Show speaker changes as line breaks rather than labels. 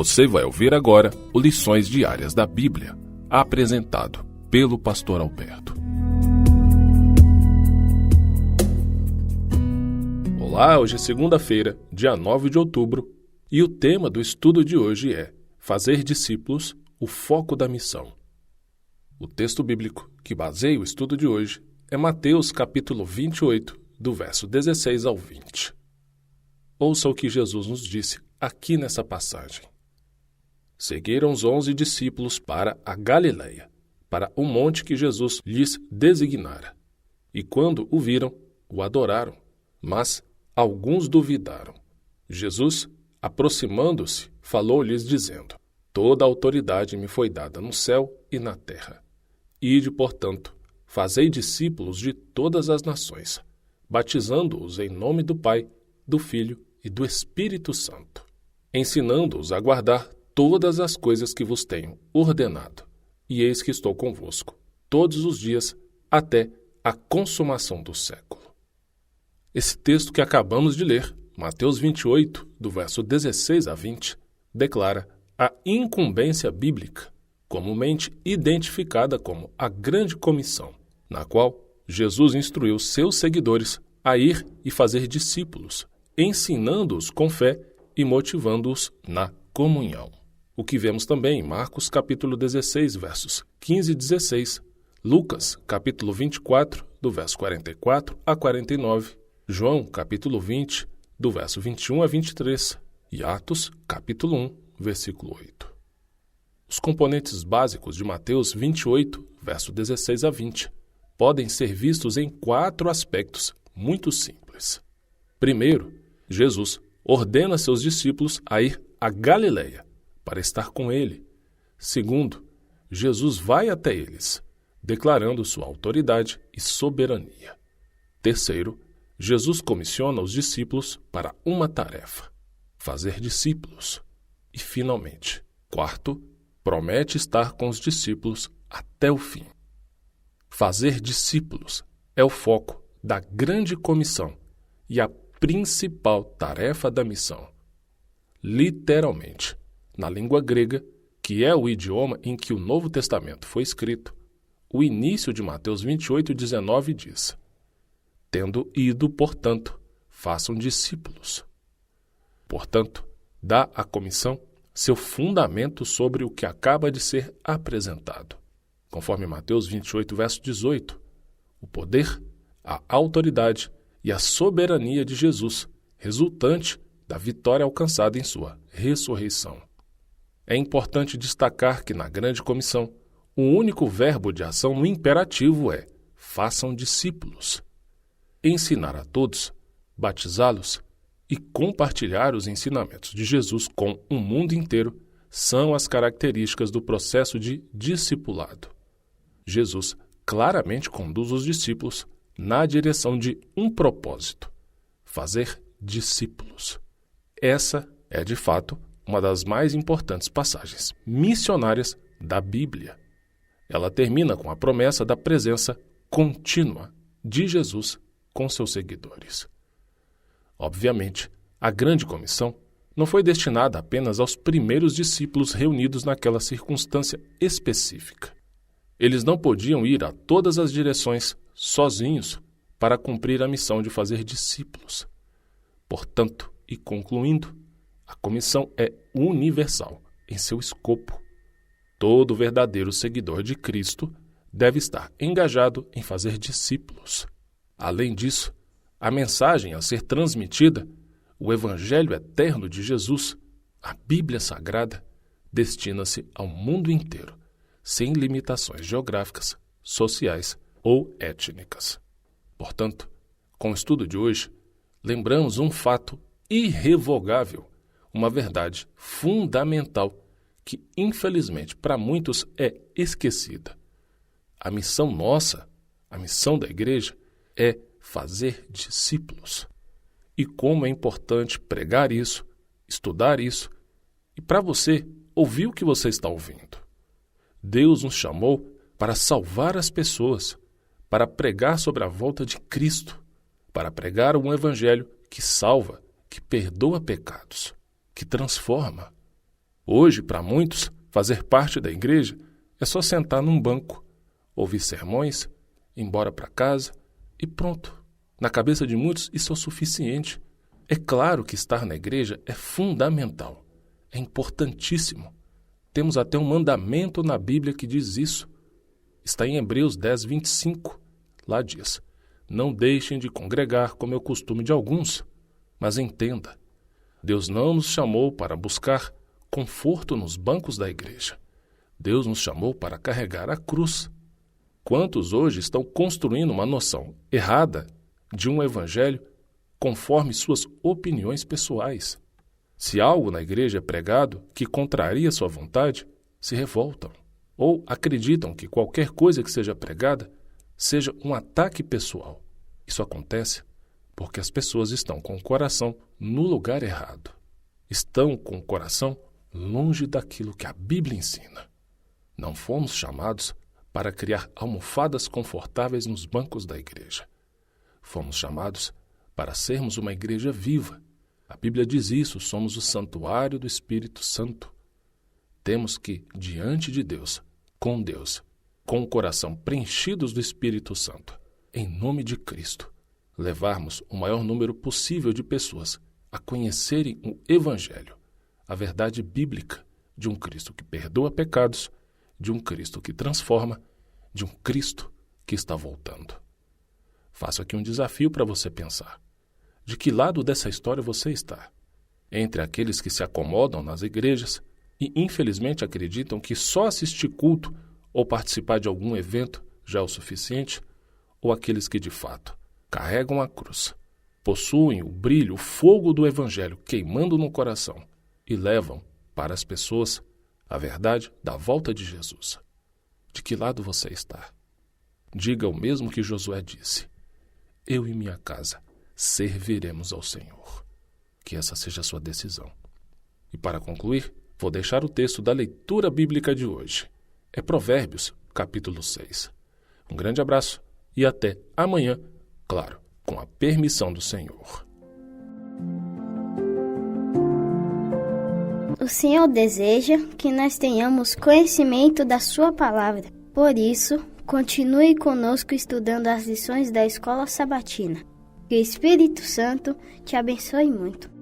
Você vai ouvir agora o Lições Diárias da Bíblia, apresentado pelo Pastor Alberto. Olá, hoje é segunda-feira, dia 9 de outubro, e o tema do estudo de hoje é Fazer discípulos, o foco da missão. O texto bíblico que baseia o estudo de hoje é Mateus capítulo 28, do verso 16 ao 20. Ouça o que Jesus nos disse aqui nessa passagem. Seguiram os 11 discípulos para a Galileia, para o monte que Jesus lhes designara. E quando o viram, o adoraram, mas alguns duvidaram. Jesus, aproximando-se, falou-lhes dizendo: Toda a autoridade me foi dada no céu e na terra. Ide, portanto, fazei discípulos de todas as nações, batizando-os em nome do Pai, do Filho e do Espírito Santo, ensinando-os a guardar todas as coisas que vos tenho ordenado. E eis que estou convosco todos os dias até a consumação do século. Esse texto que acabamos de ler, Mateus 28, do verso 16 a 20, declara a incumbência bíblica, comumente identificada como a Grande Comissão, na qual Jesus instruiu seus seguidores a ir e fazer discípulos, ensinando-os com fé e motivando-os na comunhão. O que vemos também em Marcos capítulo 16, versos 15 e 16, Lucas capítulo 24, do verso 44 a 49, João capítulo 20, do verso 21 a 23 e Atos capítulo 1, versículo 8. Os componentes básicos de Mateus 28, verso 16 a 20, podem ser vistos em 4 aspectos muito simples. Primeiro, Jesus ordena seus discípulos a ir à Galileia para estar com ele. Segundo, Jesus vai até eles, declarando sua autoridade e soberania. Terceiro, Jesus comissiona os discípulos para uma tarefa: fazer discípulos. E, finalmente, quarto, promete estar com os discípulos até o fim. Fazer discípulos é o foco da Grande Comissão e a principal tarefa da missão. Literalmente, na língua grega, que é o idioma em que o Novo Testamento foi escrito, o início de Mateus 28, 19 diz: Tendo ido, portanto, façam discípulos. Portanto, dá à comissão seu fundamento sobre o que acaba de ser apresentado. Conforme Mateus 28, verso 18, o poder, a autoridade e a soberania de Jesus, resultante da vitória alcançada em sua ressurreição. É importante destacar que na Grande Comissão, o único verbo de ação no imperativo é façam discípulos. Ensinar a todos, batizá-los e compartilhar os ensinamentos de Jesus com o mundo inteiro são as características do processo de discipulado. Jesus claramente conduz os discípulos na direção de um propósito: fazer discípulos. Essa é, de fato, uma das mais importantes passagens missionárias da Bíblia. Ela termina com a promessa da presença contínua de Jesus com seus seguidores. Obviamente, a Grande Comissão não foi destinada apenas aos primeiros discípulos reunidos naquela circunstância específica. Eles não podiam ir a todas as direções sozinhos para cumprir a missão de fazer discípulos. Portanto, e concluindo, a comissão é universal em seu escopo. Todo verdadeiro seguidor de Cristo deve estar engajado em fazer discípulos. Além disso, a mensagem a ser transmitida, o Evangelho eterno de Jesus, a Bíblia Sagrada, destina-se ao mundo inteiro, sem limitações geográficas, sociais ou étnicas. Portanto, com o estudo de hoje, lembramos um fato irrevogável, uma verdade fundamental que, infelizmente, para muitos é esquecida. A missão nossa, a missão da igreja, é fazer discípulos. E como é importante pregar isso, estudar isso, e para você ouvir o que você está ouvindo. Deus nos chamou para salvar as pessoas, para pregar sobre a volta de Cristo, para pregar um evangelho que salva, que perdoa pecados, que transforma. Hoje, para muitos, fazer parte da igreja é só sentar num banco, ouvir sermões, ir embora para casa e pronto. Na cabeça de muitos, isso é o suficiente. É claro que estar na igreja é fundamental, é importantíssimo. Temos até um mandamento na Bíblia que diz isso. Está em Hebreus 10, 25. Lá diz: não deixem de congregar como é o costume de alguns, mas entenda, Deus não nos chamou para buscar conforto nos bancos da igreja. Deus nos chamou para carregar a cruz. Quantos hoje estão construindo uma noção errada de um evangelho conforme suas opiniões pessoais? Se algo na igreja é pregado que contraria sua vontade, se revoltam. Ou acreditam que qualquer coisa que seja pregada seja um ataque pessoal. Isso acontece porque as pessoas estão com o coração no lugar errado. Estão com o coração longe daquilo que a Bíblia ensina. Não fomos chamados para criar almofadas confortáveis nos bancos da igreja. Fomos chamados para sermos uma igreja viva. A Bíblia diz isso, somos o santuário do Espírito Santo. Temos que, diante de Deus, com o coração preenchidos do Espírito Santo, em nome de Cristo, levarmos o maior número possível de pessoas a conhecerem o Evangelho, a verdade bíblica de um Cristo que perdoa pecados, de um Cristo que transforma, de um Cristo que está voltando. Faço aqui um desafio para você pensar. De que lado dessa história você está? Entre aqueles que se acomodam nas igrejas e infelizmente acreditam que só assistir culto ou participar de algum evento já é o suficiente, ou aqueles que de fato carregam a cruz, possuem o brilho, o fogo do Evangelho queimando no coração e levam para as pessoas a verdade da volta de Jesus. De que lado você está? Diga o mesmo que Josué disse: eu e minha casa serviremos ao Senhor. Que essa seja a sua decisão. E para concluir, vou deixar o texto da leitura bíblica de hoje. É Provérbios, capítulo 6. Um grande abraço e até amanhã, claro, com a permissão do Senhor.
O Senhor deseja que nós tenhamos conhecimento da sua palavra. Por isso, continue conosco estudando as lições da Escola Sabatina. Que o Espírito Santo te abençoe muito.